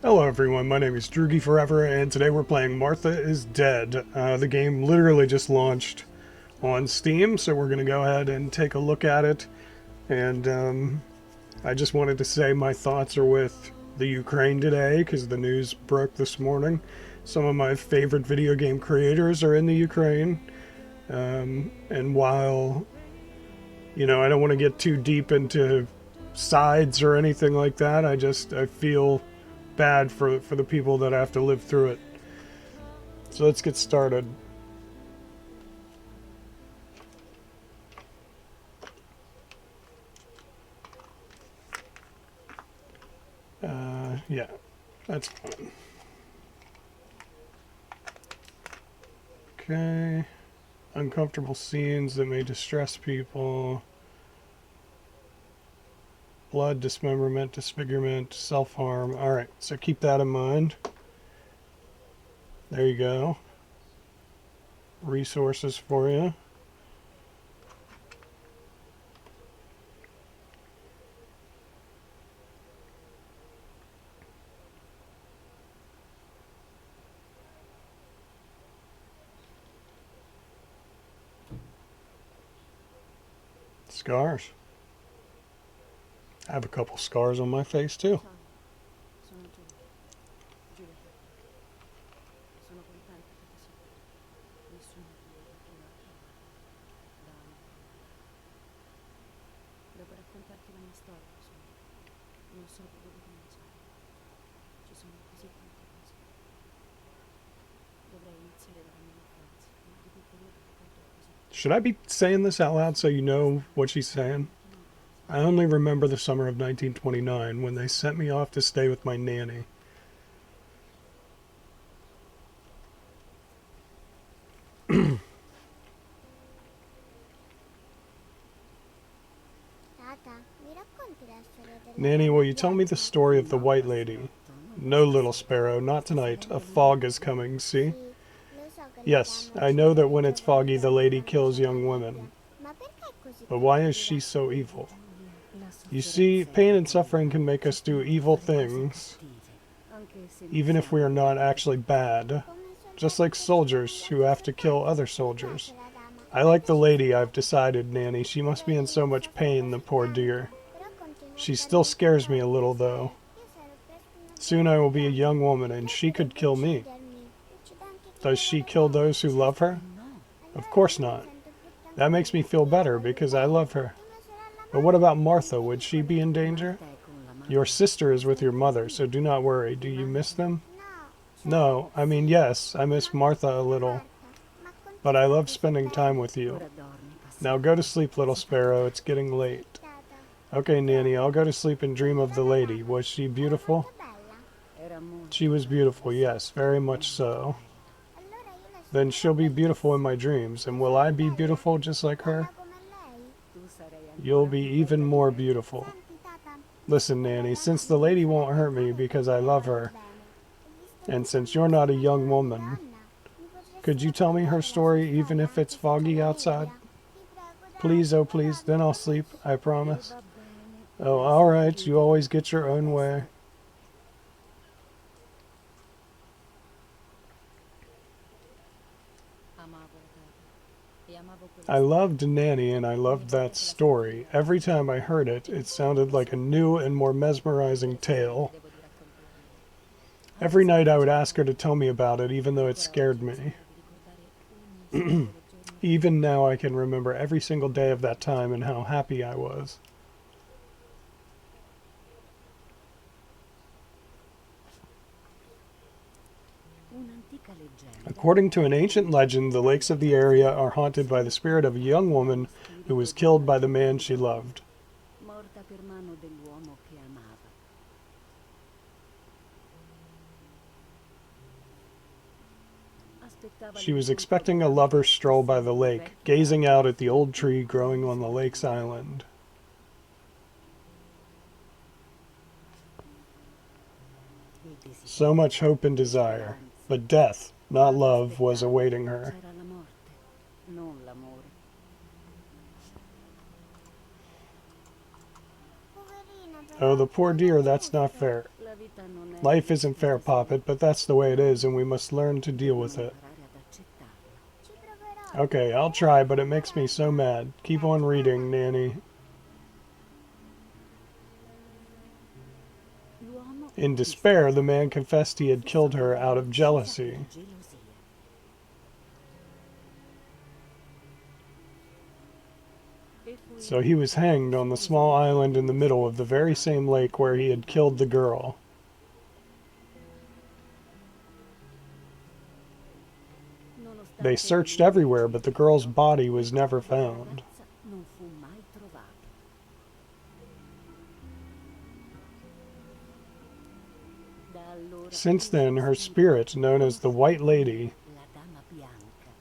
Hello everyone, my name is Droogie Forever, and today we're playing Martha is Dead. The game literally just launched on Steam, so we're going to go ahead and take a look at it. And I just wanted to say my thoughts are with the Ukraine today, because the news broke this morning. Some of my favorite video game creators are in the Ukraine. And while, I don't want to get too deep into sides or anything like that, I feel bad for the people that have to live through it. So let's get started. Yeah, that's fine. Okay. Uncomfortable scenes that may distress people. Blood, dismemberment, disfigurement, self-harm. Alright, so keep that in mind. There you go. Resources for you. Scars. I have a couple scars on my face too. Ciao, sono Giulia. Giulia, sono contenta che ti sia bene. Nessuno ti vede prima da anni. Devo raccontarti la mia storia, non so da dove cominciare. Ci sono così tante cose. Dovrei iniziare dalla mia infanzia, ma di quel periodo ricordo così Should poco. I be saying this out loud so you know Sai, what she's saying? anche noi abbiamo I vissuto only cose remember the brutte. summer of 1929 when they sent me off to stay with my nanny. Tata, mi racconti la storia della Nanny, will donna you tell me the bianca? story of the No, white lady? bastrotto, non No, questa little sera. sparrow, not Questa sera tonight. A indovina fog chi is viene. coming, see? Sì, lo so che le Yes, donne I know that uccidono i when it's giovani foggy, the donne lady quando kills c'è la young nebbia. women. Ma perché è così But why is cattiva? she so evil? Giulia, la You see, sofferenza è pain and suffering orribile. can make Ci us do spinge a evil fare cose things, cattive, anche se non even if we siamo are not veramente actually cattivi. bad. Come i Just soldati like che uccidono soldiers gli who altri have to kill soldati. other Mi piace soldiers. la dama. I like the Fateci lady, I've scoprire. decided, Nanny. She must be in so Poverina, much soffre pain, the così poor dear. tanto. Però continua a She still farmi scares me a scoprire, little, though. sai. Io sarò presto una Soon I giovane will be a young donna. woman, E and lei she could potrebbe kill me. uccidermi. Uccide anche chi Does le she vuole kill bene. those who love Certo che her? no. Of Allora course io mi not. sento brutta That anche makes me io. feel Io la better voglio because I bene. love her. E mia sorella But what Marta about è Martha? Would she be pericolosa. in danger? Marta è con la Your madre. sister is with your Sempre mother, qui. so do not worry. Do Ti you miss manca? them? No, cioè, No, I mean, sì, yes, I miss ma non Martha a solo little, Marta, ma con but I tutti love i spending time fratelli. with you. Ora dormi, Now go to paziente. sleep, little Si fa sparrow. tardi. It's getting Sì, late. Tata. Okay, Nanny, I'll Dormi. go to sleep and dream of Com'era the la lady. dama? Was she Era beautiful? molto bella. Era She molto was bella, beautiful, sì, yes, very much molto so. bella. Allora io la Then she'll sognerò be beautiful in bellissima. my dreams, Io and will sarò I be bella, beautiful just like her? bella come lei. Tu sarai You'll ancora be più even bella di more lei. beautiful. Senti, Tata, Listen, vorrei Nanny, since anche che the mia lady won't sorella hurt me Giulia because perché I la love voglio her, bene. E visto che and tu since mi you're not a insegni a young essere una woman, donna, mi could potresti you tell me her raccontare la sua story even storia if it's anche senza foggy la outside? nebbia? Ti prego, dai, Please, oh please, dormi, then I'll sleep, please. I E promise. va bene, Oh, la sala alright, you chiude always dopo. get your A own way. presto. Amavo la casa e amavo quella I storia. loved Nanny and I Ogni loved volta that che la story. sentivo, Every time I ricordo heard it, e it mi sentivo sounded like a sempre new and more bene. mesmerizing Tutte le sere le tale. chiedevo di raccontarmelo. Anche Every se night mi I would faceva ask her to paura. tell me about it, even though it Ancora scared oggi mi me. sembra di ricordare ogni singolo giorno di quella Even notte. now I can remember every single day of that time and how happy I was. Un'antica leggenda According to an ancient racconta legend, che the lakes of the nel area passato are haunted by the spirit of a c'era young woman lo who was spirito di killed una by the man giovane she donna loved. morta per mano dell'uomo che amava. Aspettava She was l'incontro expecting a lover's dell'amore e stroll by the seguiva il lake, vecchio gazing albero out at the old tree fiorito growing ogni on the lake's settimana. island. E So much desiderio, hope and desire, speranze, but death, ma not ad love, was aspettarla awaiting her. c'era la morte, non l'amore. Poverina, Oh, però, the poor non è dear, that's not giusto. fair. La vita non Life isn't fair, Poppet, but that's the way it is, and we must learn to deal with it. imparare ad accettarlo. Ci proverò. Okay, I'll try, but it makes me so mad. Keep on reading, Nanny. L'uomo In despair, the man confessed he had killed her out of jealousy. gelosia. E fu So he was hanged on the small island in the middle of the very same lake where he had killed the girl. nonostante They searched everywhere, but the girl's body was never found. ragazza non fu mai trovata. Da allora Since then, her spirit, known as the White Lady, la dama bianca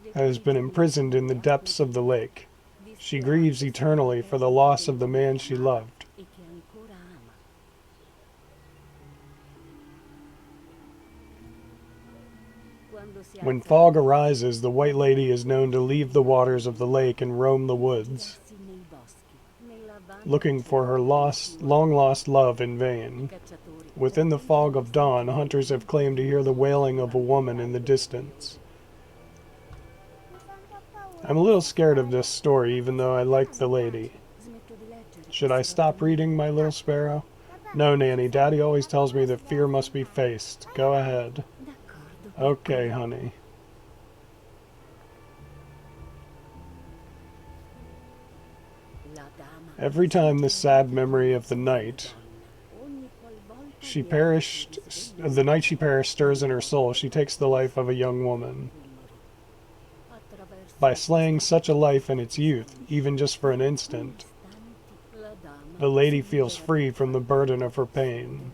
vive has been imprisoned in the depths of the lake. She grieves eternally for the loss of the man she loved. e che ancora ama. Quando si When alza fog arises, the White Lady is known to leave the waters of the lake and roam the woods, girarsi nei boschi, nella banda looking for her long-lost love in vain. cacciatori Within the fog of dawn, hunters have claimed to hear the wailing of a woman in the distance. Mi fa un po' paura. I'm a little scared of this story, even though I like the lady. smetto di leggere. Should I stop reading, my little sparrow? No, Nanny. Daddy always tells me that fear must be faced. Go ahead. D'accordo. Okay, honey. La dama Every time the sad memory of the night ogni qualvolta she viene perished, the night she perished stirs in her soul, she takes the life of a young woman. attraverso By slaying such a life in its youth, even just for an instant, istanti, la dama the lady feels free from the burden of her pain.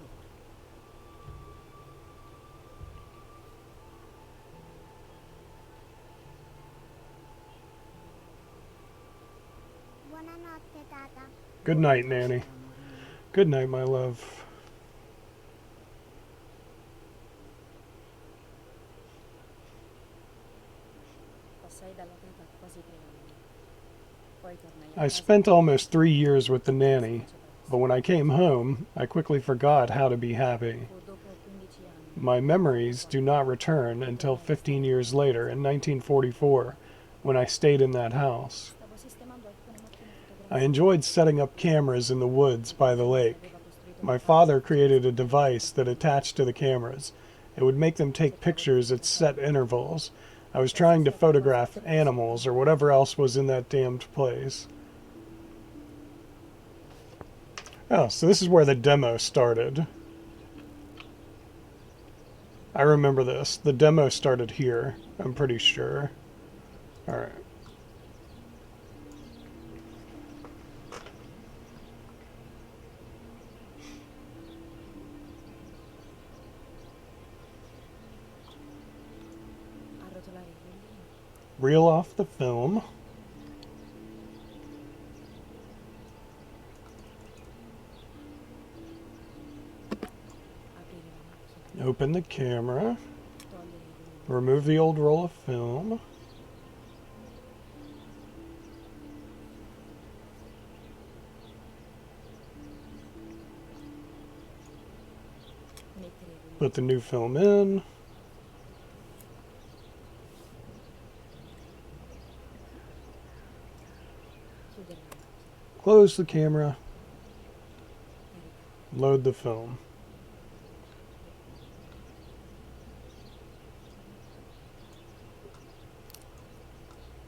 Buonanotte, Tata. Good night, Nanny. Good night, my love. passai dalla teta quasi 3 anni. Poi tornai a I casa spent almost 3 years with the nanny, but when I came home, I quickly forgot how to be happy. fu dopo 15 anni. My memories do not return until 15 years later, in 1944, when I stayed in that house. Stavo sistemando alcune macchine I fotografiche. enjoyed setting up cameras in the woods by the lake. Aveva costruito My una father created a device that attached to the cameras. It would make them take pictures at set intervals. I was trying to photograph animals or whatever else was in that damned place. Oh, so this is where the demo started. I remember this. The demo started here, I'm pretty sure. Alright. arrotolare i violini. Reel off the film. Aprire la macchina. Open the camera. Togliere i violini. Remove the old roll of film. Mettere i violini. Put the new film in. Chiudere la macchina. Close the camera. Caricare. Load the film.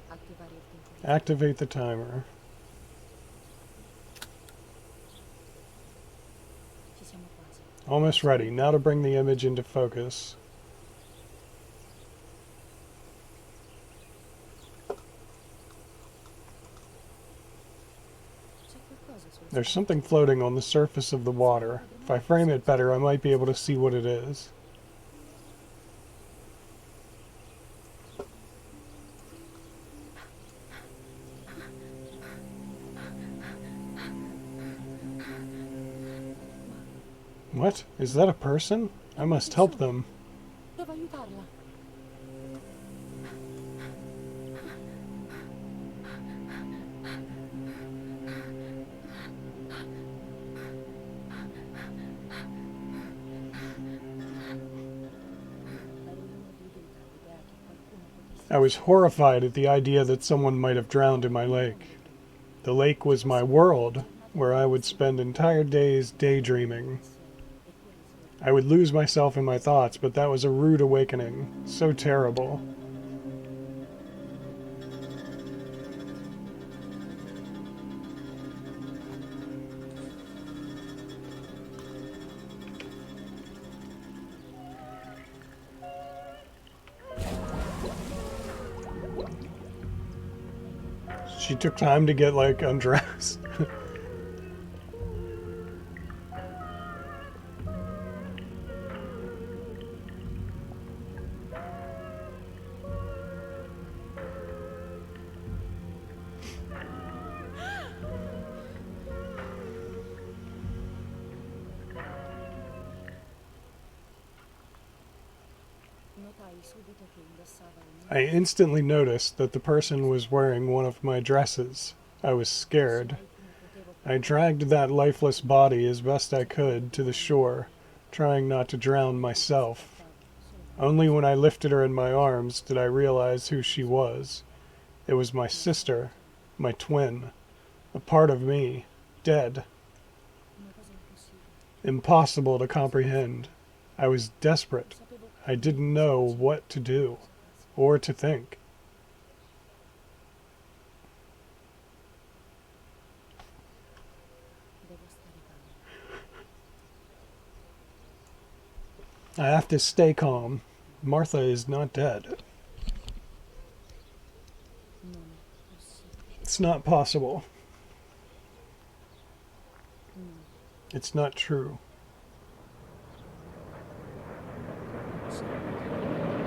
Attivare il temporizzato. Activate the timer. Ci siamo quasi. Almost ready. Now to bring the image into focus. C'è qualcosa sul There's something floating on the surface of the water. If I frame it better, I might be able to see what it is. What? Is that a person? I must help them. Devo aiutarla. I was horrified at the idea that someone might have drowned in my lake. The lake was my world, where I would spend entire days daydreaming. I would lose myself in my thoughts, but that was a rude awakening. So terrible. She took time to get, like, undressed. Notai subito che indossava un I instantly noticed that the person was wearing one of my dresses. I was scared. I dragged that lifeless body as best I could to the shore, trying not to drown myself. Only when I lifted her in my arms did I realize who she was. It was my sister, my twin, a part of me, dead. una cosa impossibile. Impossible to comprehend. I was desperate. Sapevo I didn't know what to do or to think. devo stare calmo. I have to stay calm. Martha is not dead. Non è possibile. It's not possible. No, It's not true.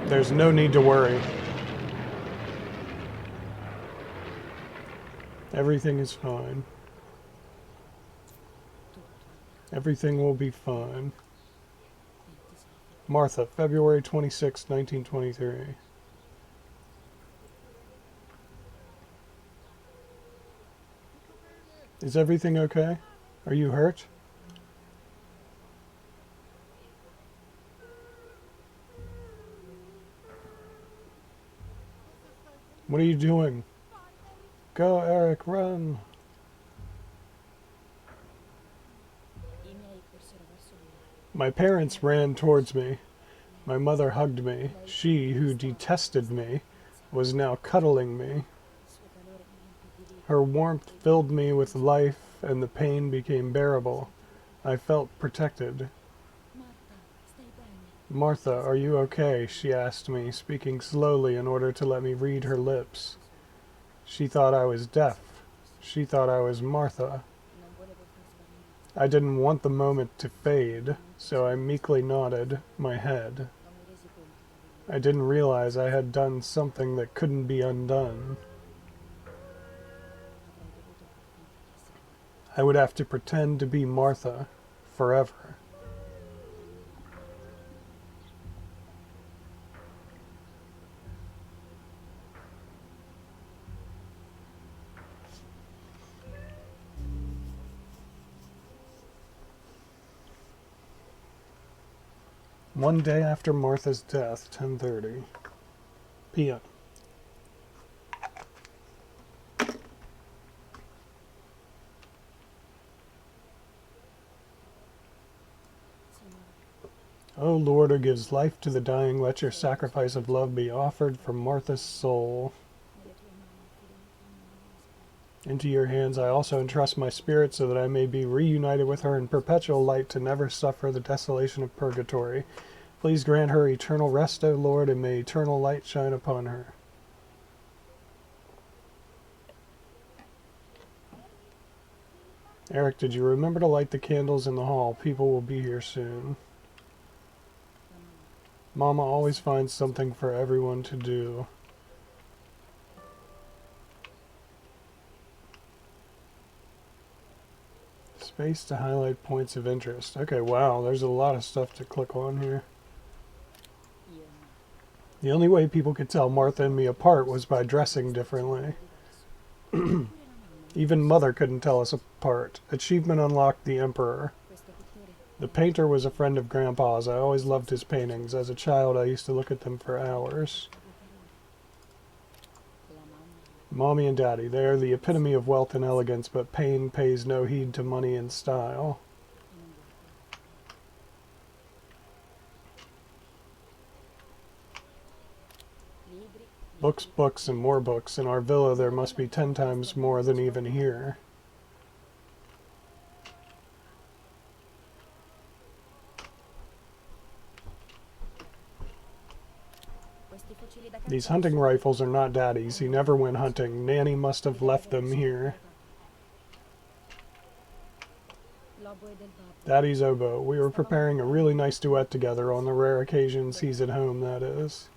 There's no need to worry. Everything is fine. tutto. Everything will be fine. Niente serve. Martha, February 26, 1923. Is everything okay? Are you hurt? What are you doing? Go, Eric, run. I miei corsero verso di me. My parents ran towards me. My mother hugged me. She, who detested me, was now cuddling me. Il suo calore mi impediva Her warmth filled me with life, and the pain became bearable. I felt protected. Marta, stai bene? Martha, are you okay? She asked me, speaking slowly in order to let me read her lips. She thought I was deaf. She thought I was Martha. Non volevo far svanire. I didn't want the moment to fade, so I meekly nodded my head. Non mi resi conto che I didn't realize I had done something that couldn't be undone. avrei dovuto far finta di essere Marta. I would have to pretend to be Martha forever. One day after Martha's death, 10:30 p.m. Signore, O Lord, who gives life to the dying, let your sacrifice of love be offered for Martha's soul. nelle tue mani affido il mio spirito. Into your hands I also entrust my spirit, so that I may be reunited with her in perpetual light to never suffer the desolation of purgatory. Please grant her eternal rest, O Lord, and may eternal light shine upon her. Eric, did you remember to light the candles in the hall? People will be here soon. La mamma, Mama always finds something for everyone to do. Space to highlight points of interest. Okay, wow, there's a lot of stuff to click on here. io no. The only way people could tell Martha and me apart was by dressing differently. Diverso. Pure la mamma. Even Mother couldn't tell us apart. Achievement unlocked: the Emperor. Questo pittore The painter was a friend of Grandpa's. I always loved his paintings. As a child, I used to look at them for hours. ha due parole. Mommy and Daddy, they are the epitome of wealth and elegance, but pain pays no heed to money and style. Libri, Books, books, and more books. In our villa there must be 10 times more than even here. questi fucili da caccia These hunting rifles are not Daddy's. He never went hunting. Nanny must have left them here. L'oboe del babbo. Daddy's oboe. We were preparing a really nice duet together on the rare occasions he's at home, that is.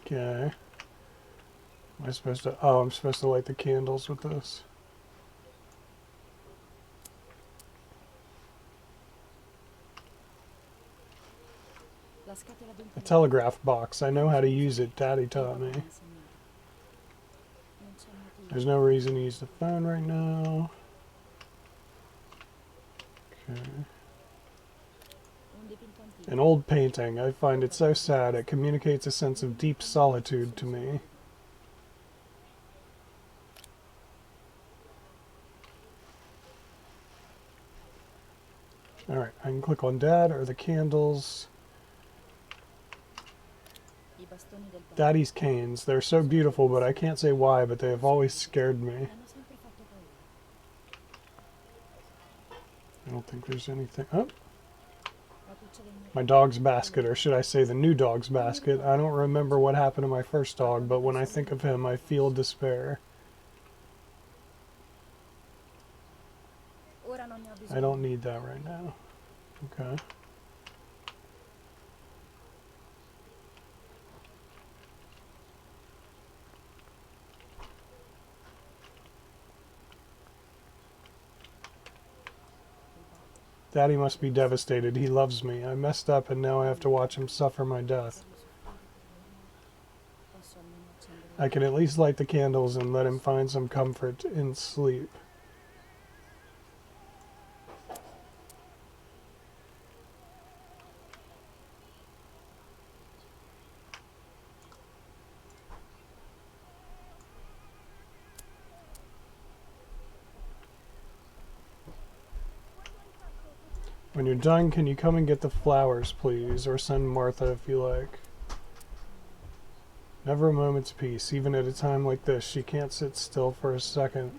Okay. Am I supposed to... Oh, I'm supposed to light the candles with this. La scatola d'un A telegraph box. I know how to use it. Daddy taught me. Non c'è motivo. There's no reason to use the phone right now. Okay. Un dipinto antico. An old painting. I find it so sad. It communicates a sense of deep solitude to me. Alright, I can click on Dad or the candles. I bastoni del babbo. Daddy's canes. They're so beautiful, but I can't say why, but they have always scared me. Hanno sempre fatto paura. I don't think there's anything... Oh, La cuccia del mio my dog's basket, or should I say the new dog's basket. I don't remember what happened to my first dog, but when I think of him, I feel despair. Ora non ne ho bisogno. I don't need that right now. Okay. Daddy must be devastated. He loves me. I messed up and now I have to watch him suffer my death. Posso almeno accendere I can at least light the candles and let him find some comfort in sleep. When you're done, can you come and get the flowers, please? Or send Martha if you like. Never a moment's peace, even at a time like this. She can't sit still for a second.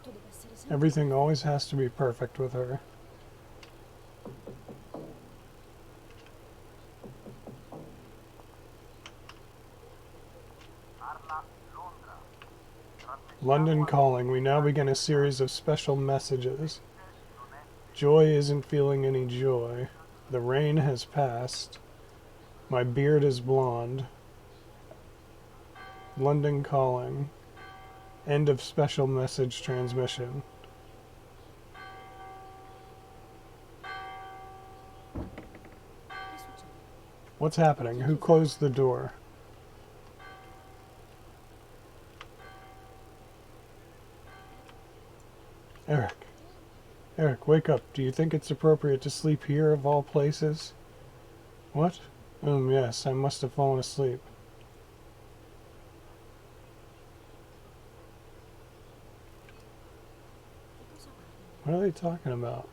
tutto deve essere sempre Everything always has to be perfect with her. London calling. We now begin a series of special messages. Joy isn't feeling any joy. The rain has passed. My beard is blonde. London calling. End of special message transmission. Che succede? What's happening? Who closed the door? Eric. Eric, wake up. Do you think it's appropriate to sleep here of all places? What? Yes, I must have fallen asleep. Che cosa guardi? What are they talking about?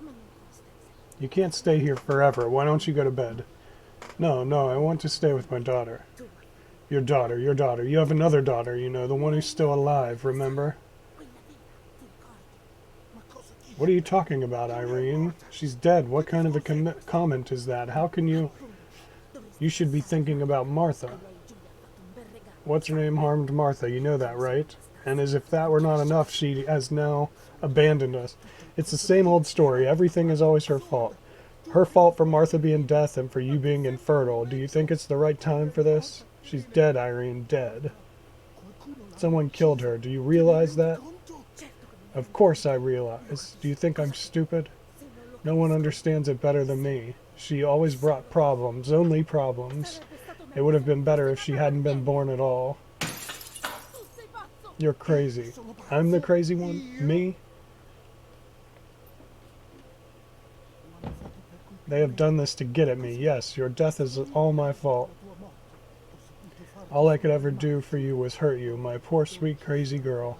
Ma non basta essere. You can't stay here forever. Why don't you go to bed? No, I want to stay with my daughter. Tu, Your daughter. You have another daughter, you know, the one who's still alive, remember? quella vera, ti ricordi? Ma cosa dici? What are you talking about, Irene? She's dead. What kind of a comment is that? How can you... You should be thinking about Martha. Lei, Giulia, ha fatto un bel regalo. What's her name harmed Martha, you know that, right? And as if that were not enough, she has now abandoned us. It's the same old story. Everything is always her fault. Her fault for Martha being deaf and for you being infertile. Do you think it's the right time for this? She's dead, Irene, dead. Someone killed her. Do you realize that? Of course I realize. Do you think I'm stupid? No one understands it better than me. She always brought problems, only problems. It would have been better if she hadn't been born at all. You're crazy. I'm the crazy one? Me? They have done this to get at me. Yes, your death is all my fault. All I could ever do for you was hurt you, my poor, sweet, crazy girl.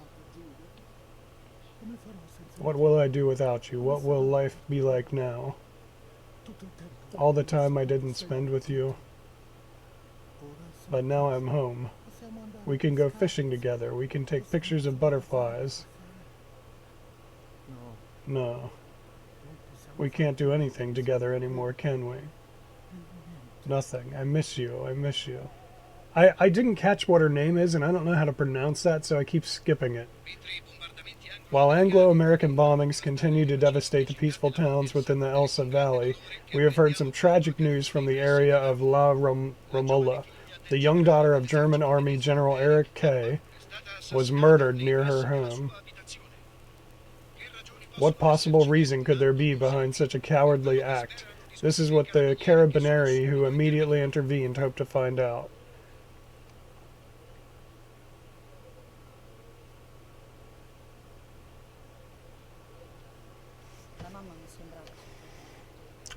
What will I do without you? What will life be like now? All the time I didn't spend with you. But now I'm home. We can go fishing together. We can take pictures of butterflies. No. We can't do anything together anymore, can we? Nothing. I miss you. I miss you. I didn't catch what her name is, and I don't know how to pronounce that, so I keep skipping it. While Anglo-American bombings continue to devastate the peaceful towns within the Elsa Valley, we have heard some tragic news from the area of La Romola. The young daughter of German Army General Erich Kay was murdered near her home. What possible reason could there be behind such a cowardly act? This is what the Carabinieri who immediately intervened hoped to find out.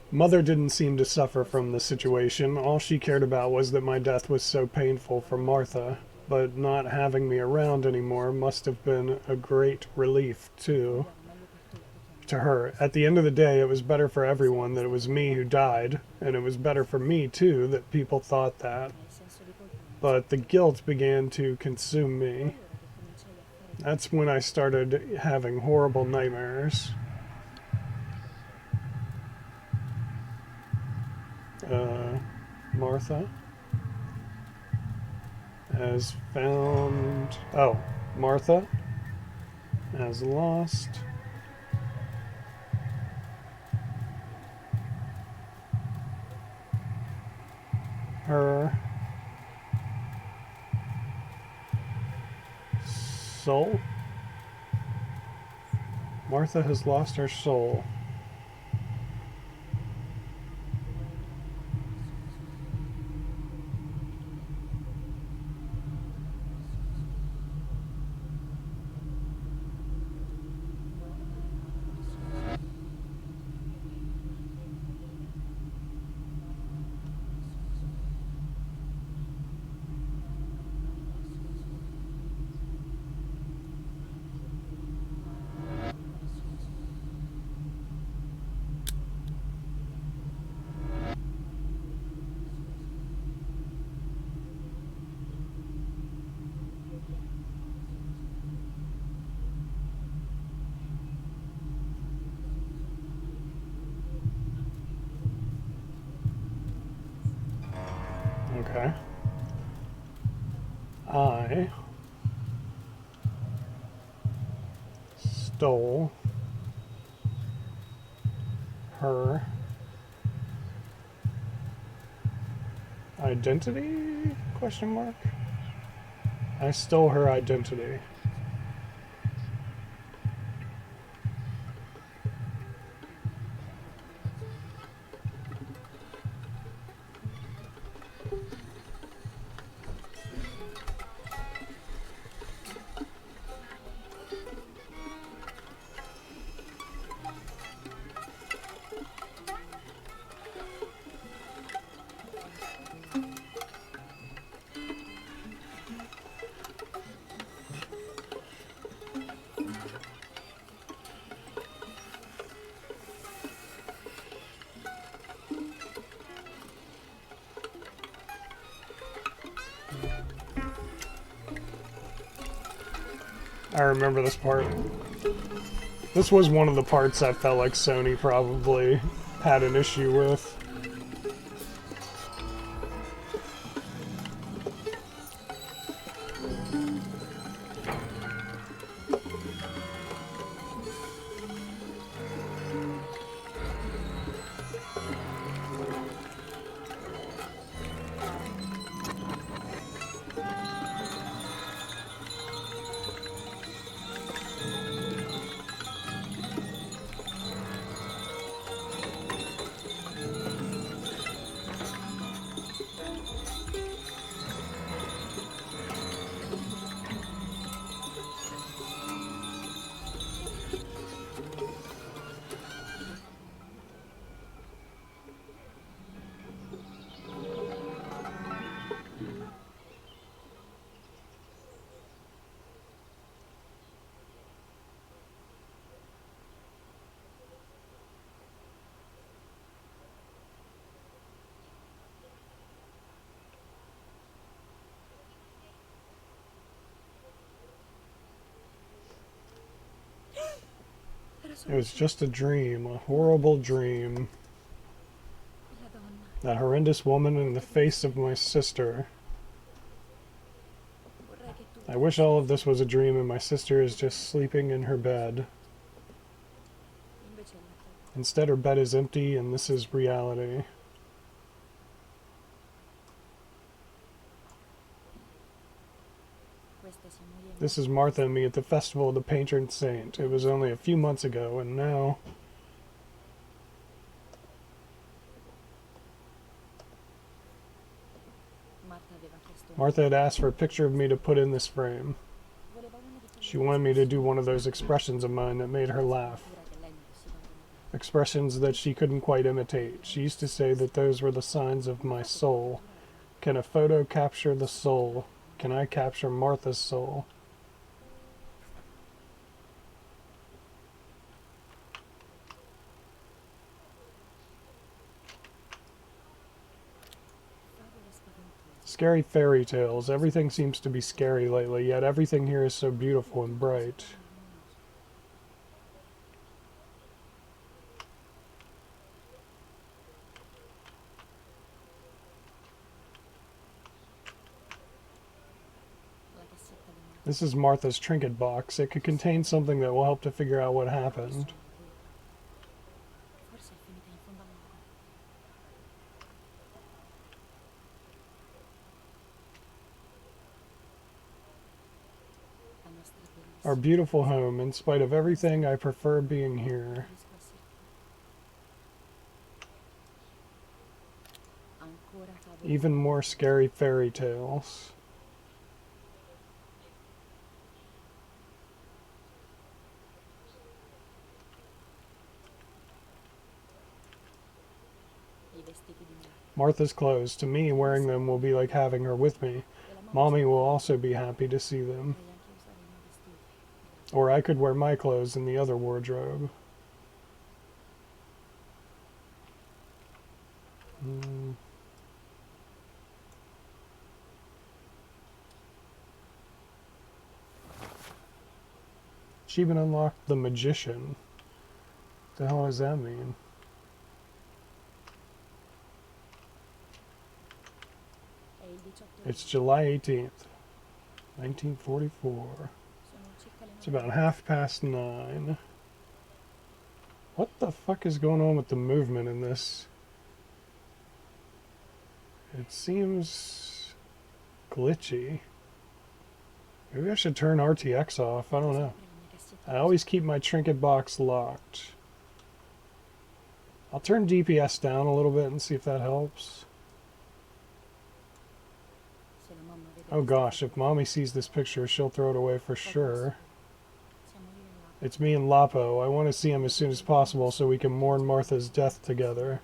Mother didn't seem to suffer from the situation. All she cared about was that my death was so painful for Martha, but not having me around anymore must have been a great relief, too, to her. At the end of the day, it was better for everyone that it was me who died, and it was better for me, too, that people thought that. But the guilt began to consume me. That's when I started having horrible nightmares. Martha has found... Oh, Martha has lost her soul. Martha has lost her soul. Okay. I stole her identity? Question mark. I stole her identity. I remember this part. This was one of the parts I felt like Sony probably had an issue with. It was just a dream, a horrible dream. La donna. That horrendous woman in the face of my sister. Vorrei che tu I wish all of this was a dream and my sister is just sleeping in her bed. invece la tua. Instead, her bed is empty and this is reality. Questa siamo io e This is Martha and me at the festival of the patron saint. It was only a few months ago, and now Marta aveva chiesto Martha had asked for a picture of me to put in this frame. voleva una di quelle She wanted me to do one of those expressions of mine that made her laugh. paura che lei non riusciva a imitare. Expressions that she couldn't quite imitate. She used to say that those were the signs of my soul. Can a photo capture the soul? Can I capture Martha's soul? Favole spaventose. Scary fairy tales. Everything seems to be scary lately, yet everything here is so beautiful and bright. La cassetta di Marta. This is Martha's trinket box. It could contain something that will help to figure out what happened. Forse è finita in fondo al mare. La nostra Our bellissima. beautiful home. In spite of everything, I prefer being here. Riesco a sentirla. Ancora favole. Even more scary fairy tales. I vestiti di Marta. Martha's clothes. To me, wearing them will be like having her with me. E la mamma Mommy will cercava also be happy to see them. potrei anche usare i miei vestiti. Or I could wear my clothes in the other wardrobe. Hmm. She even unlocked the magician. What the hell does that mean? È il 18 It's luglio. July 18th, 1944. Sono circa le It's 9. about 9:30. What the fuck is going on with the movement in this? It seems glitchy. Maybe I should turn RTX off. I don't know. Sempre la mia cassetta I di always keep my trinket box locked. I'll turn DPS down a little bit and see if that helps. Se la mamma vede Oh questa gosh, foto, if mommy sees this picture, she'll throw it away for sure. siamo io e Laura. It's me and Lapo. I want to see him as soon as possible so we can mourn Martha's death together.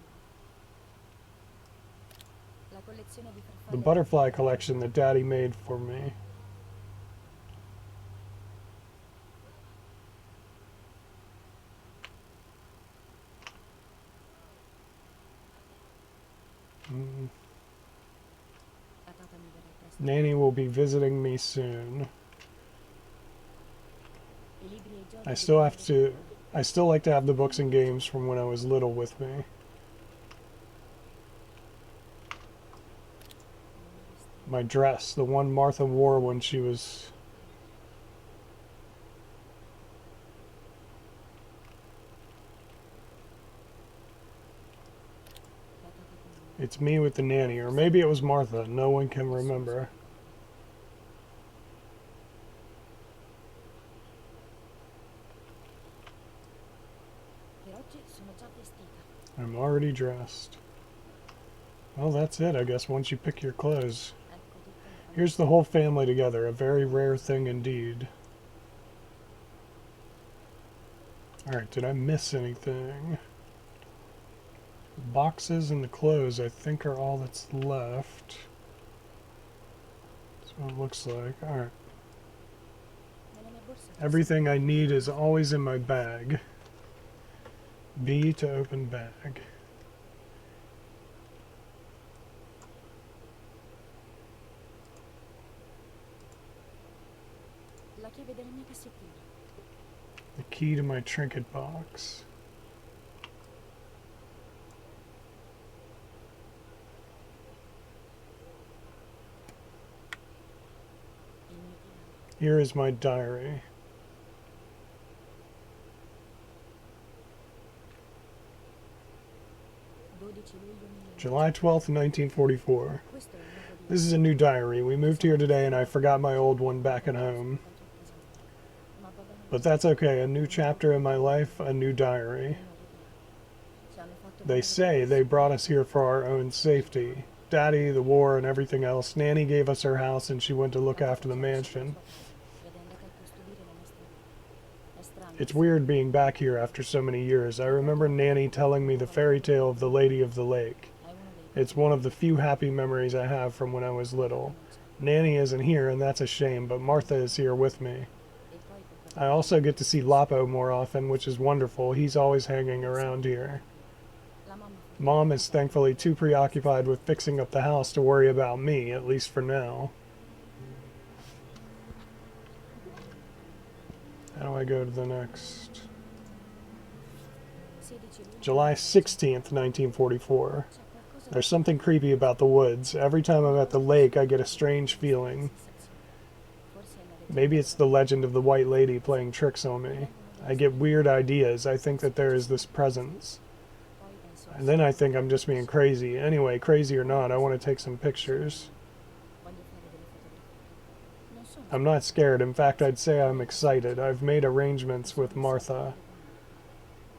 La collezione di farfalle The butterfly collection that Daddy made for me. Mm. La tata mi verrà presto. Nanny will be visiting me soon. I libri e i giochi I di still cui have avevo to. bisogno. I still like to have the books and games from when I was little with me. I miei vestiti. My dress, the one Martha wore when she was. La tata con me. It's me with the nanny, or maybe it was Martha. No one can remember. Per oggi sono già vestita. I'm already dressed. Well, that's it, I guess, once you pick your clothes. Ecco tutta la famiglia. Here's the whole family together, a very rare thing indeed. Alright, did I miss anything? The boxes and the clothes, I think, are all that's left. That's what it looks like. Alright. Nella mia borsa c'è Everything I need is always in my bag. B to open bag. la chiave della mia cassettina. The Key to my trinket box. Il mio piano. Here is my diary. 12 luglio 1900. July 12th, 1944. Questo è il nuovo di This is a new diary. We moved here today and I forgot my old one back at home. Ma va bene. But that's okay. A new chapter in my life, a new diary. Ci hanno fatto They bene say per they questo. brought us here for our own safety. Daddy, the war, and everything else. Nanny gave us her house and she went to look after the mansion. Ed è andata a custodire la nostra vita. È strano. It's weird being back here after so many years. I remember Nanny telling me the fairy tale of the Lady of the Lake. È uno dei It's one of the few happy memories I have from when I was little. Nanny isn't here and that's a shame, but Martha is here with me. E poi per I also get to see Lapo more often, which is wonderful. He's always hanging around here. la mamma Mom is thankfully too preoccupied with fixing up the house to worry about me, at least for now. How do I go to the next? 16 luglio. July 16th, 1944. C'è qualcosa There's something creepy about the woods. Every time I'm at the lake, I get a strange feeling. Forse è la leggenda. Maybe it's the legend of the White Lady playing tricks on me. I get weird ideas. I think that there is this presence. Poi penso And then I think I'm just being crazy. Anyway, crazy or not, I want to take some pictures. voglio fare delle fotografie. Non sono I'm not scared. In fact, I'd say I'm excited. I've made arrangements with Martha.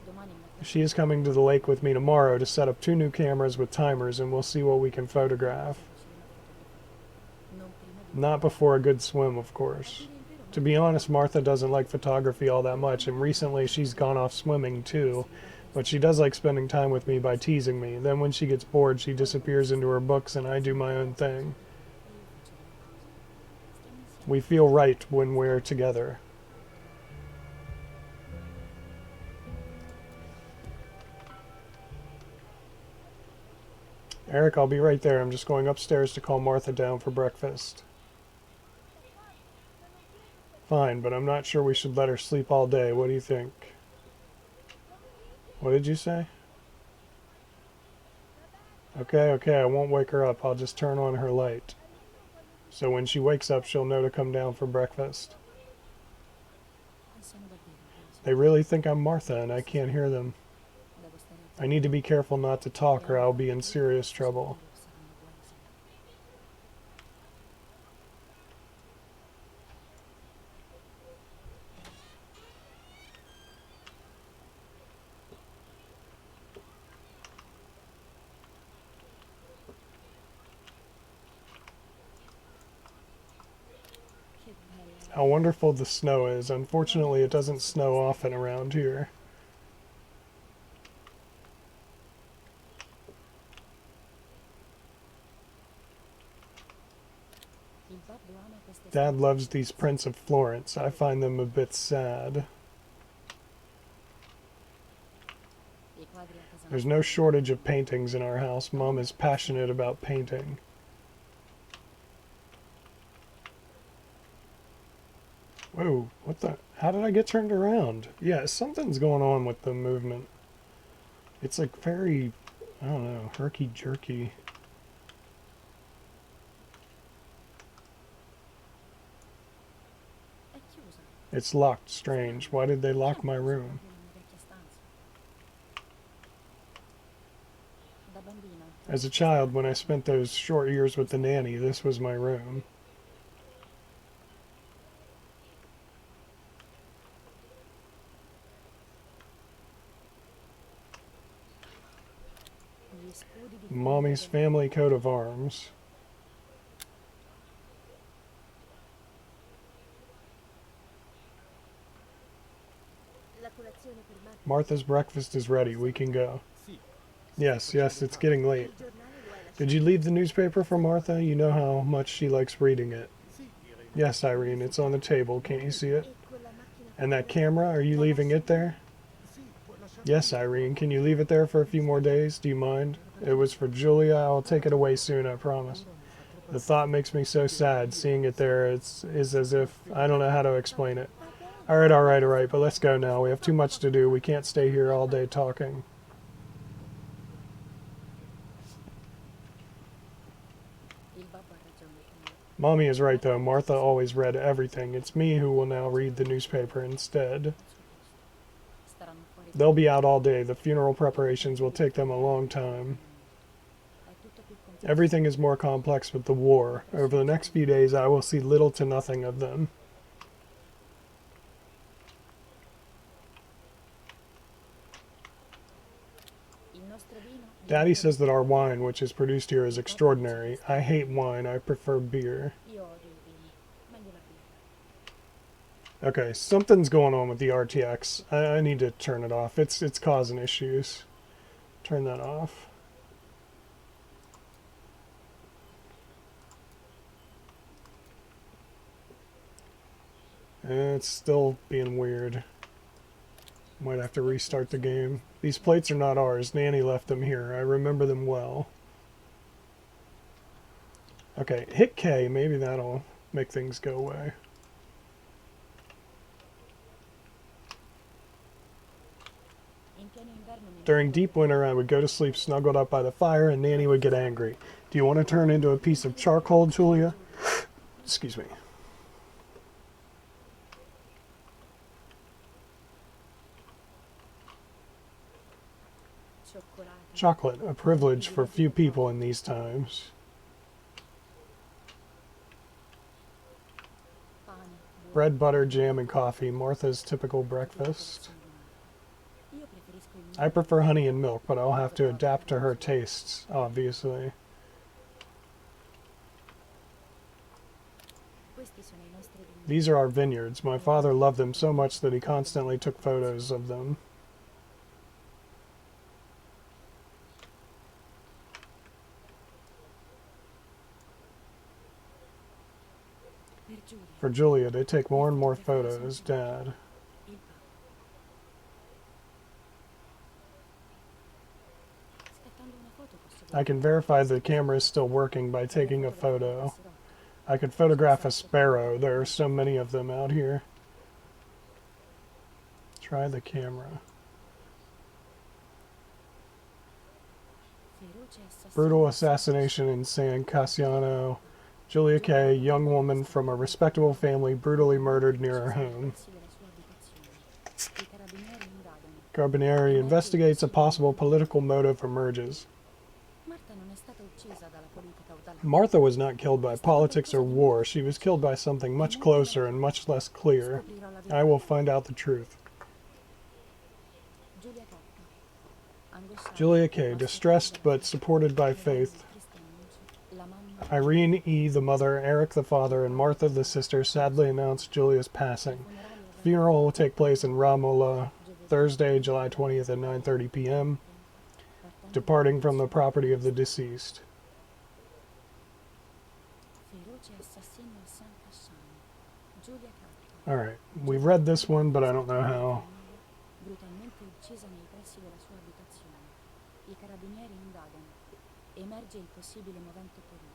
domani mattina. She is coming to the lake with me tomorrow to set up 2 new cameras with timers and we'll see what we can photograph. Non prima di Not before a good swim, of course. dire il vero, To be honest, Martha doesn't like photography all that much, and recently she's gone off swimming too. But she does like spending time with me by teasing me. Then when she gets bored, she disappears into her books and I do my own thing. We feel right when we're together. Eric, I'll be right there. I'm just going upstairs to call Martha down for breakfast. Fine, but I'm not sure we should let her sleep all day. What do you think? What did you say? Okay, I won't wake her up. I'll just turn on her light. So when she wakes up, she'll know to come down for breakfast. pensano davvero, They really think I'm Martha and I can't hear them. devo stare I need to be careful not to talk or I'll be in serious trouble. Che bella. How wonderful the snow is. Unfortunately, it doesn't snow often around here. Il babbo ama queste Dad loves these prints of Florence. I find them a bit sad. I quadri a casa There's no shortage of paintings in our house. Mom is passionate about painting. Whoa, what the? How did I get turned around? Yeah, something's going on with the movement. It's like very, I don't know, herky-jerky. è chiusa. It's locked, strange. Why did they lock my room? Nella mia vecchia stanza. Da bambina. As a child, when I spent those short years with the nanny, this was my room. Gli scudi di Mommy's family coat of arms. La colazione per Marta. Martha's breakfast is ready. We can go. Yes, it's getting late. Il giornale lo hai lasciato. Did you leave the newspaper for Martha? You know how much she likes reading it. Yes, Irene, it's on the table. Can't you see it? E quella macchina. And that camera, are you leaving it there? Yes, Irene, can you leave it there for a few more days? Do you mind? It was for Julia. I'll take it away soon, I promise. The thought makes me so sad. Seeing it there is as if I don't know how to explain it. all right, but let's go now. We have too much to do. We can't stay here all day talking. Il babbo ha ragione, Camilla. Mommy is right, though. Martha always read everything. It's me who will now read the newspaper instead. Al suo posto. Staranno fuori. They'll be out all day. The funeral preparations will take them a long time. È tutto più complesso. Everything is more complex with the war. Over the next few days, I will see little to nothing of them. Il nostro vino. Daddy says that our wine, which is produced here, is extraordinary. I hate wine. I prefer beer. Io odio il vino. Meglio la birra. Okay, something's going on with the RTX. I need to turn it off. It's causing issues. Turn that off. It's still being weird. Might have to restart the game. These plates are not ours. Nanny left them here. I remember them well. Okay, hit K. Maybe that'll make things go away. In pieno inverno mi During deep winter, I would go to sleep snuggled up by the fire, and Nanny would get angry. Do you want to turn into a piece of charcoal, Julia? Excuse me. cioccolata. Chocolate, a privilege for few people in these times. Pane, burro. Bread, butter, jam, and coffee. Martha's typical breakfast. Io preferisco il mio. I prefer honey and milk, but I'll have to adapt to her tastes, obviously. Questi sono i nostri vigneti. These are our vineyards. My father loved them so much that he constantly took photos of them. Per Giulia. For Julia, they take more and more photos, Dad. Il babbo. Scattando una foto posso I can verify the camera is still working by taking a photo. I could photograph a sparrow. There are so many of them out here. Try the camera. Feroce assassino. Brutal assassination in San Cassiano. Julia Kay, young woman from a respectable family, brutally murdered near her home. Pressi della sua abitazione. I carabinieri indagano. Carbonari investigates a possible political motive emerges. Marta non è stata uccisa dalla politica o dalla... Martha was not killed by politics or war. She was killed by something much closer and much less clear. Scoprirò la I verità. will find out the truth. Giulia K. Angosciata. Julia Kay, distressed but supported by faith. La mamma. Irene E., the mother, Eric, the father, and Martha, the sister, sadly announced Julia's passing. Funeral will take place in Ramola Thursday, July 20th at 9:30 p.m., departing from the property of the deceased. Feroce assassino a San Casciano. Giulia K. Alright, we've read this one, but I don't know how. Brutalmente uccisa nei pressi della sua abitazione. I carabinieri indagano. Emerge il possibile movente politico.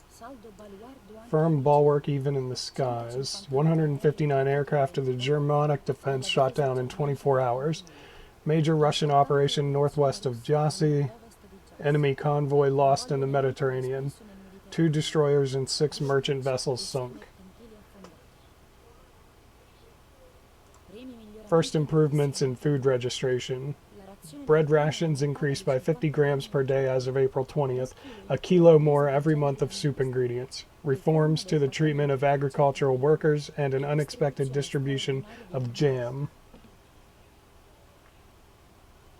Saldo baluardo anche Firm in bulwark even in the skies. 159 aircraft of the Germanic defense shot down in 24 hours. Major Russian operation northwest of Jassy. ovest di Giasso. Enemy convoy lost in the Mediterranean. 2 destroyers and 6 merchant vessels sunk. First improvements in food registration. Bread rations increased by 50 grams per day as of April 20th, a kilo more every month of soup ingredients. Reforms to the treatment of agricultural workers and an unexpected distribution of jam.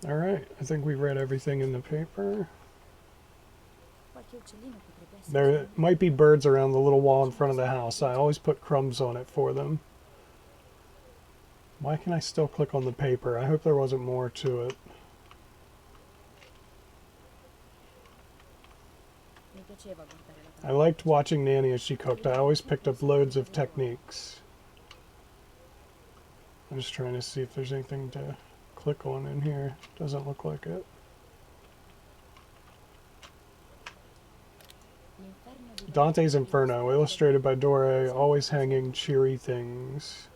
Alright, I think we read everything in the paper. There might be birds around the little wall in front of the house. I always put crumbs on it for them. Why can I still click on the paper? I hope there wasn't more to it. Mi piaceva guardare la I liked watching Nanny as she cooked. I always picked up loads of techniques. I'm just trying to see if there's anything to click on in here. Doesn't look like it. Dante's Inferno, illustrated by Dore, always hanging cheery things.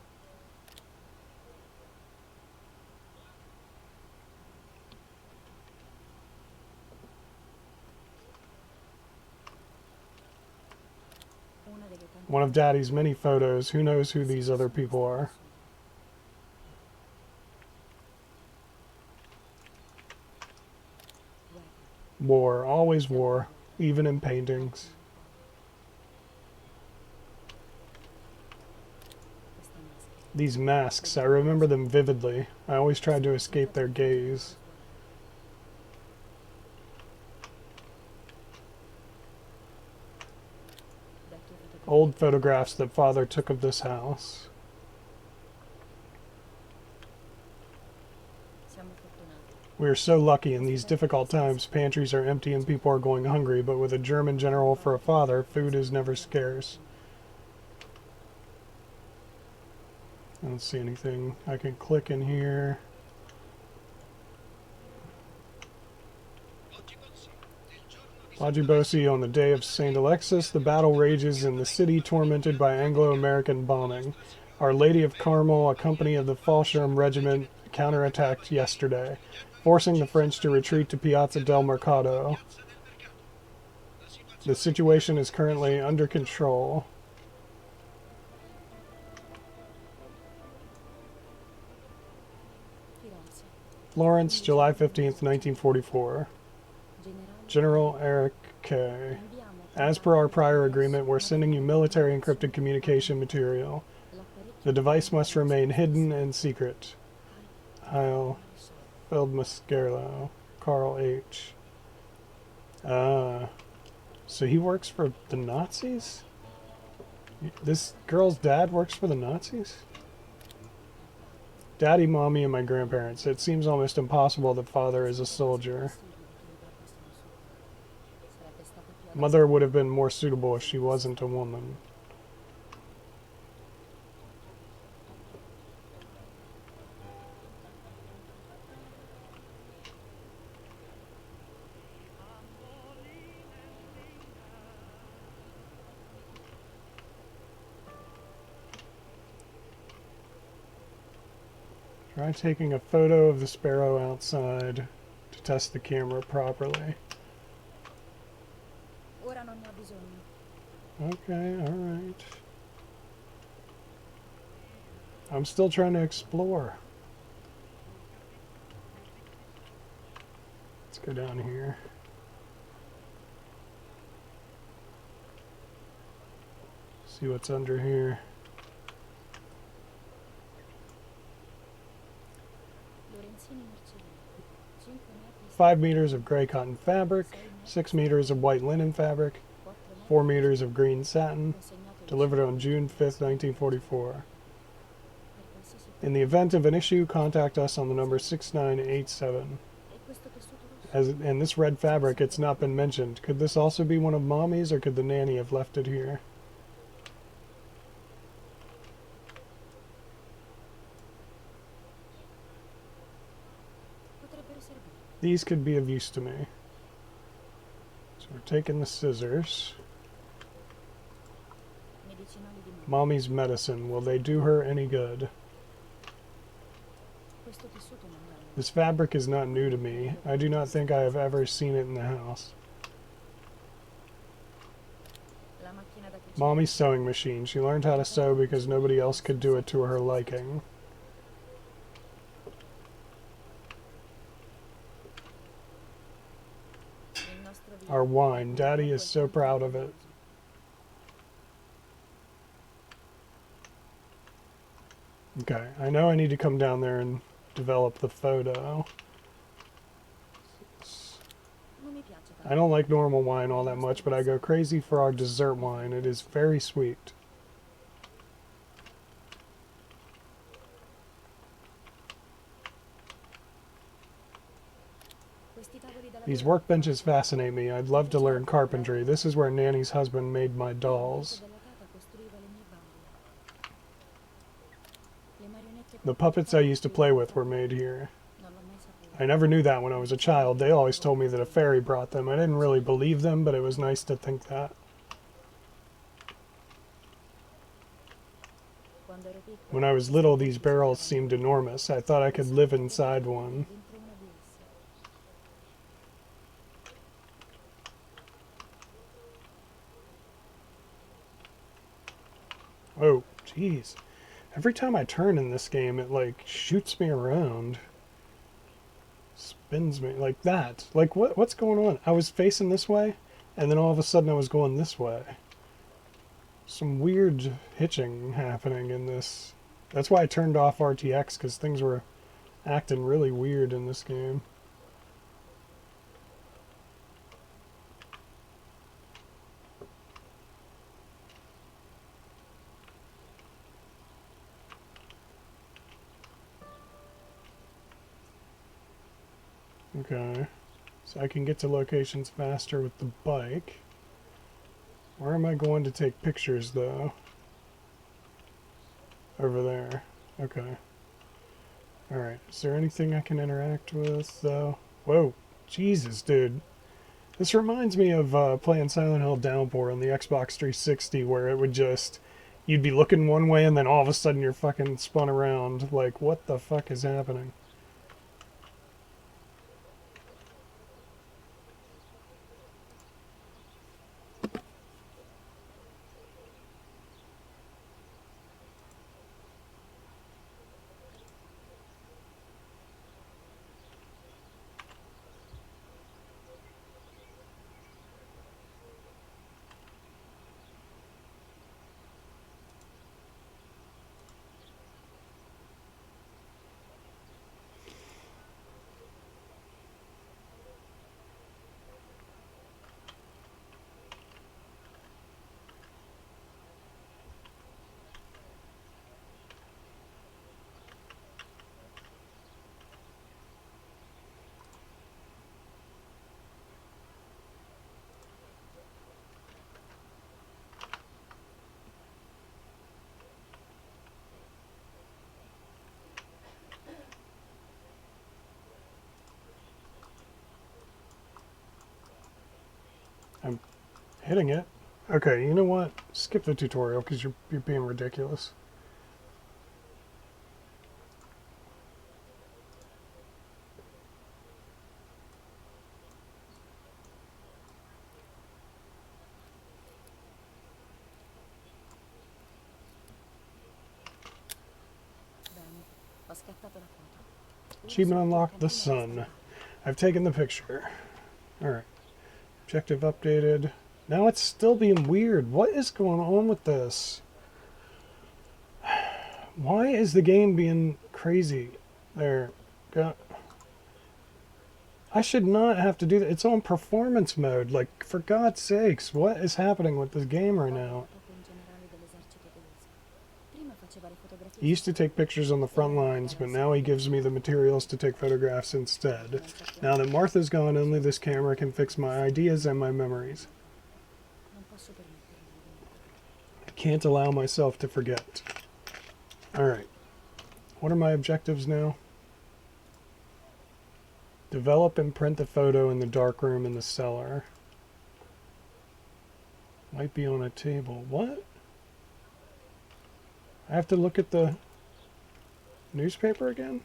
Una delle tante One of Daddy's many photos. Who knows who these other people are? War, always war, even in paintings. questa maschera. These masks, I remember them vividly. I always tried to escape their gaze. Vecchie fotografie. Old photographs that Father took of this house. Siamo fortunati. We are so lucky in these difficult times. Pantries are empty and people are going hungry, but with a German general for a father, food is never scarce. I don't see anything. I can click in here. Lagibosi, on the day of St. Alexis, the battle rages in the city tormented by Anglo-American bombing. Our Lady of Carmel, a company of the Fallschirm Regiment, counterattacked yesterday, forcing the French to retreat to Piazza del Mercado. The situation is currently under control. Firenze. Florence, July 15th, 1944. General Eric K. As per our prior agreement, we're sending you military encrypted communication material. The device must remain hidden and secret. Heil Feldmaskerlo. Carl H. So he works for the Nazis? This girl's dad works for the Nazis? Daddy, Mommy, and my grandparents. It seems almost impossible that Father is a soldier. Mother would have been more suitable if she wasn't a woman. Try taking a photo of the sparrow outside to test the camera properly. Ora non ne ho bisogno. Okay, alright. I'm still trying to explore. Let's go down here. See what's under here. Lorenzini Marcellini. 5 metri. 5 meters of gray cotton fabric, 6 meters of white linen fabric, 4 metri. 4 meters of green satin, Consegnato delivered on June 5th, 1944. per qualsiasi In the event of an issue, contact us on the number 6987. E questo tessuto rosso? And this red fabric, it's not been mentioned. Could this also be one of Mommy's, or could the nanny have left it here? Potrebbero servire. These could be of use to me. So we're taking the scissors. Medicinali di mano. Mommy's medicine, will they do her any good? Questo tessuto non è un... This fabric is not new to me. I do not think I have ever seen it in the house. La macchina da cucire. Mommy's sewing machine. She learned how to sew because nobody else could do it to her liking. Il nostro vino. Our wine. Daddy is so proud of it. Okay, I know I need to come down there and develop the photo. Non mi piace tanto. I don't like normal wine all that much, but I go crazy for our dessert wine. It is very sweet. Questi tavoli da These lavoro. workbenches fascinate me. I'd love to learn carpentry. This is where Nanny's husband made my dolls. Della tata costruiva le mie bambole. Le marionette The puppets I used to play with were made here. non l'ho mai saputo. I never knew that when I was a child. They always told me that a fairy brought them. I didn't really believe them, but it was nice to think that. When I was little, these barrels seemed enormous. I thought I could live inside one. Dentro una di esse. Oh, jeez. Every time I turn in this game, it, like, shoots me around. Spins me like that. Like, what's going on? I was facing this way, and then all of a sudden I was going this way. Some weird hitching happening in this. That's why I turned off RTX, because things were acting really weird in this game. Okay, so I can get to locations faster with the bike. Where am I going to take pictures, though? Over there. Okay. Alright, is there anything I can interact with, though? Whoa, Jesus, dude. This reminds me of playing Silent Hill Downpour on the Xbox 360, where it would just... You'd be looking one way, and then all of a sudden you're fucking spun around. Like, what the fuck is happening? I'm hitting it. Okay, you know what? Skip the tutorial, because you're being ridiculous. Bene, ho scattato la foto. Achievement unlocked, the sun. I've taken the picture. Alright. Objective updated. Now it's still being weird. What is going on with this? Why is the game being crazy? There. Go. I should not have to do that. It's on performance mode. Like, for God's sakes, what is happening with this game right now? He used to take pictures on the front lines, but now he gives me the materials to take photographs instead. Now that Martha's gone, only this camera can fix my ideas and my memories. I can't allow myself to forget. Alright. What are my objectives now? Develop and print the photo in the darkroom in the cellar. Might be on a table. What? I have to look at the newspaper again?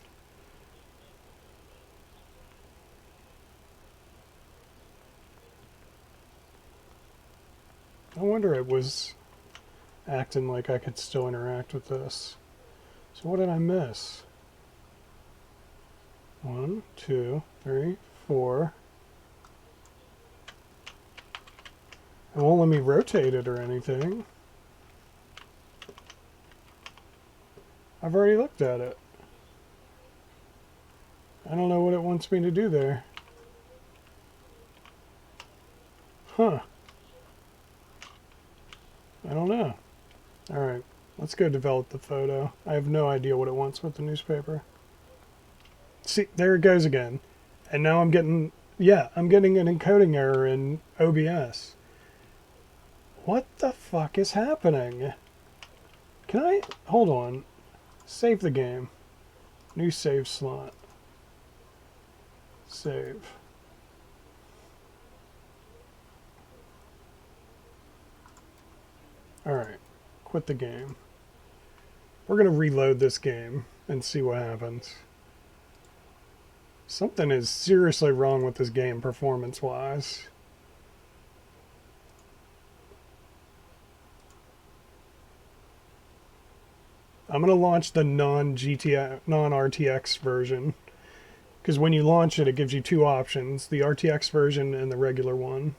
No wonder it was acting like I could still interact with this. So what did I miss? 1, 2, 3, 4. It won't let me rotate it or anything. I've already looked at it. I don't know what it wants me to do there. Huh. I don't know. Alright, let's go develop the photo. I have no idea what it wants with the newspaper. See, there it goes again. And now I'm getting, yeah, I'm getting an encoding error in OBS. What the fuck is happening? Can I, hold on. Save the game. New save slot. Save. Alright. Quit the game. We're going to reload this game and see what happens. Something is seriously wrong with this game performance-wise. I'm going to launch the non-RTX version. Because when you launch it, it gives you two options, the RTX version and the regular one.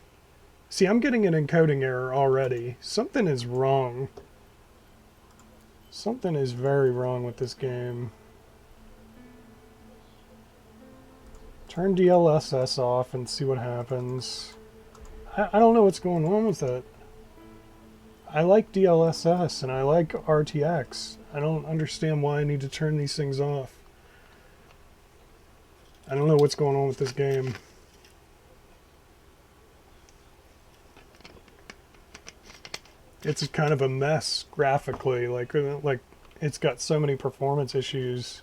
See, I'm getting an encoding error already. Something is wrong. Something is very wrong with this game. Turn DLSS off and see what happens. I don't know what's going on with it. I like DLSS and I like RTX. I don't understand why I need to turn these things off. I don't know what's going on with this game. It's kind of a mess graphically. Like it's got so many performance issues.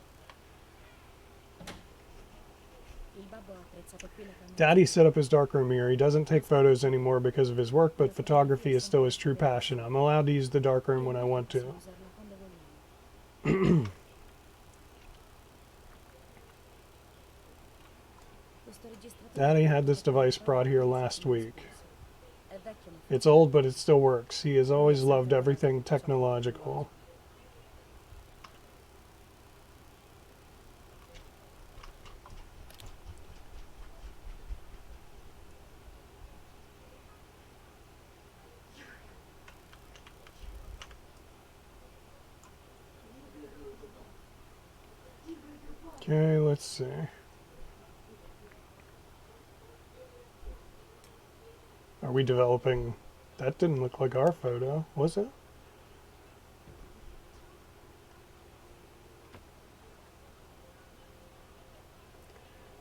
Il babbo ha apprezzato qui le cannone. Daddy set up his darkroom here. He doesn't take photos anymore because of his work, but photography is still his true passion. I'm allowed to use the darkroom when I want to. Possono usarla quando vogliamo. Questo registratore Daddy had this device brought here last week. è vecchio ma It's old, but it still works. He has always loved everything technological. Okay, let's see. Are we developing? That didn't look like our photo, was it?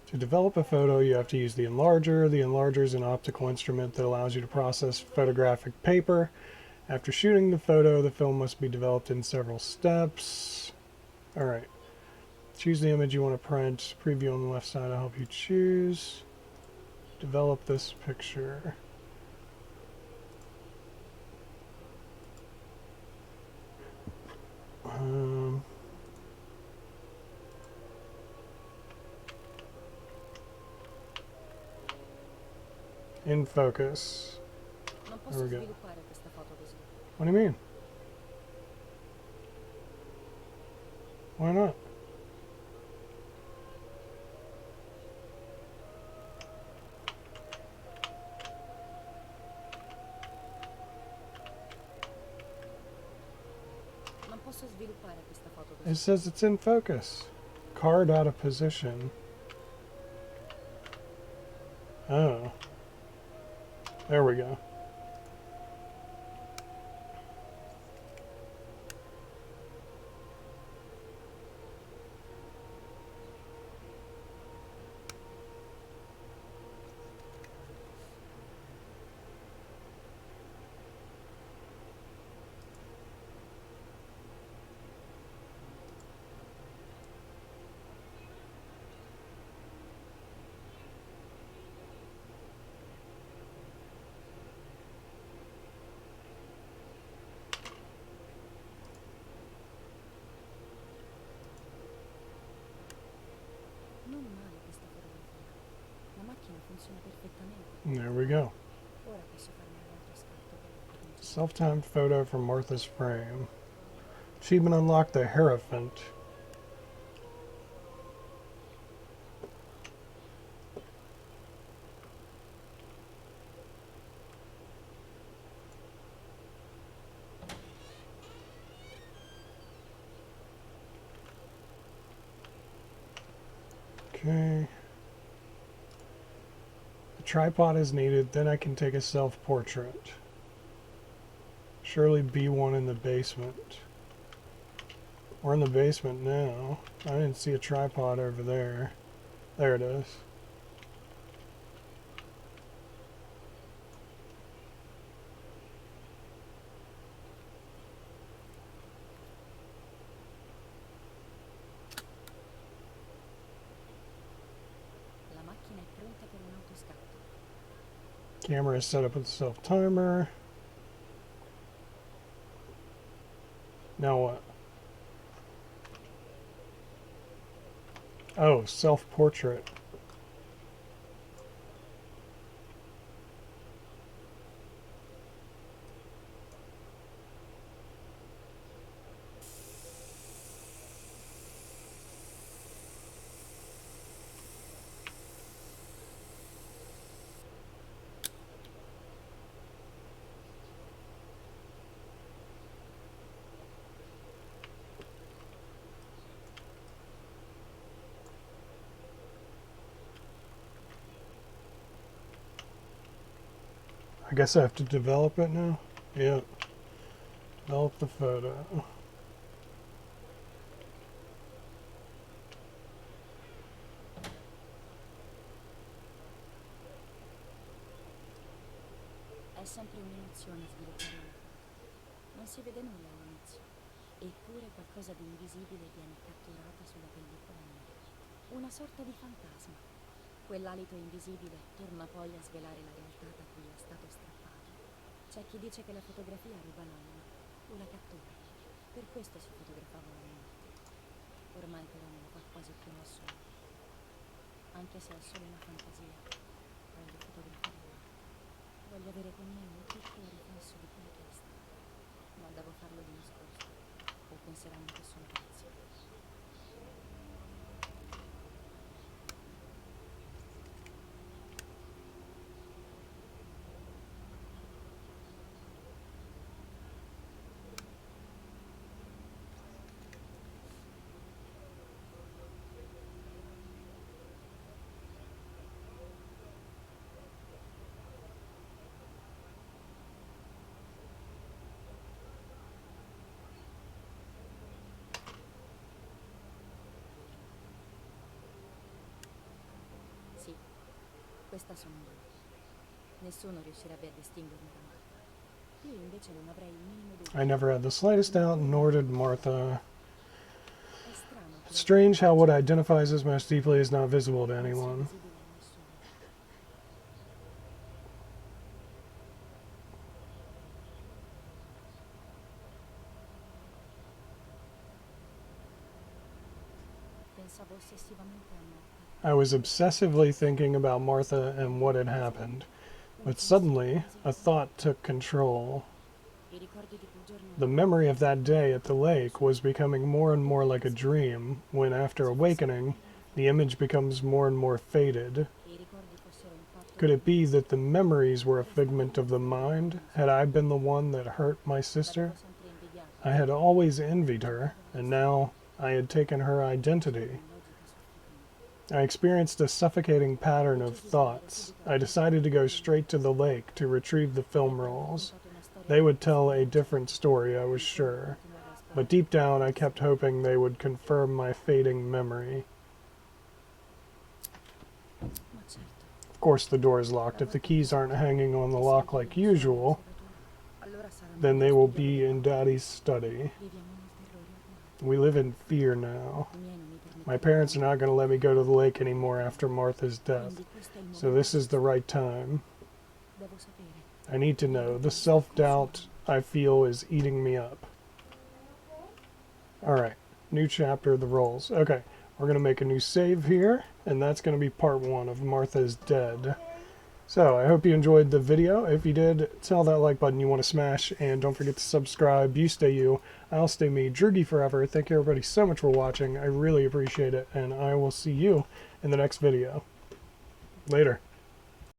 To develop a photo, you have to use the enlarger. The enlarger is an optical instrument that allows you to process photographic paper. After shooting the photo, the film must be developed in several steps. All right. Choose the image you want to print. Preview on the left side will help you choose. Develop this picture. In focus. non There posso we go. sviluppare questa foto così. What do you mean? Why not? Non posso sviluppare questa foto It così. says it's in focus. Card out of position. Oh. There we go. Non male questa fotografia. La macchina funziona perfettamente. There we go. Ora posso farmi un altro scatto per la Self-timed photo from Martha's frame. Achievement unlocked the Hierophant. Okay. The tripod is needed, then I can take a self-portrait. Surely B1 in the basement. We're in the basement now. I didn't see a tripod over there. There it is. La macchina è pronta per un autoscatto. Camera is set up with self-timer. Now what? Oh, self-portrait. I guess I have to develop it now? Yeah. Develop the photo. È sempre un'emozione sviluppare un. Non si vede nulla all'inizio, eppure qualcosa di invisibile viene catturata sulla pellicola nera. Una sorta di fantasma. Quell'alito invisibile torna poi a svelare la realtà da cui è stato strappato. C'è chi dice che la fotografia ruba l'anima, o la cattura. Per questo si fotografavano le morti. Ormai però non lo fa quasi più nessuno. Anche se è solo una fantasia, voglio fotografare ora. Voglio avere con me un piccolo riflesso di quello che è stato. Ma devo farlo di nascosto, o penseranno che sono pazzo. Sì, questa sono io. Nessuno riuscirebbe a distinguermi da Marta. Io invece non avrei il minimo dubbio. I never had the slightest doubt, nor did Martha. È strano che Strange how what identifies us most deeply is not visible to non sia anyone. visibile a nessuno. Pensavo ossessivamente a Marta. I was obsessively thinking about Martha and what had happened, but suddenly a thought took control. I ricordi di quel giorno. The memory of that day at the lake was becoming more and more like a dream, when after awakening, the image becomes more and more faded. Che i ricordi fossero in parte. Could it be that the memories were a figment of the mind? Had I been the one that hurt my sister? L'avevo sempre invidiato. I had always envied her, and now I had taken her identity. Logica soffocanti. I experienced a suffocating pattern of thoughts. I decided to go straight to the lake to retrieve the film rolls. They would tell a different story, I was sure. But deep down, I kept hoping they would confirm my fading memory. Ma certo. Of course, the door is locked. If the keys aren't hanging on the lock like usual, Allora saranno then they will be in Daddy's study. Viviamo nel terrore ormai. We live in fear now. I miei non mi permettono. My parents are not going to let me go to the lake anymore after Martha's death. Quindi questo è il So momento. this is the right time. Devo sapere. I need to know. The self-doubt I feel is eating me up. Alright, new chapter, the rolls. Okay, we're going to make a new save here, and that's going to be part 1 of Martha's Dead. So, I hope you enjoyed the video. If you did, tell that like button you want to smash, and don't forget to subscribe. You stay you, I'll stay me, Drugi forever. Thank you everybody so much for watching. I really appreciate it, and I will see you in the next video. Later.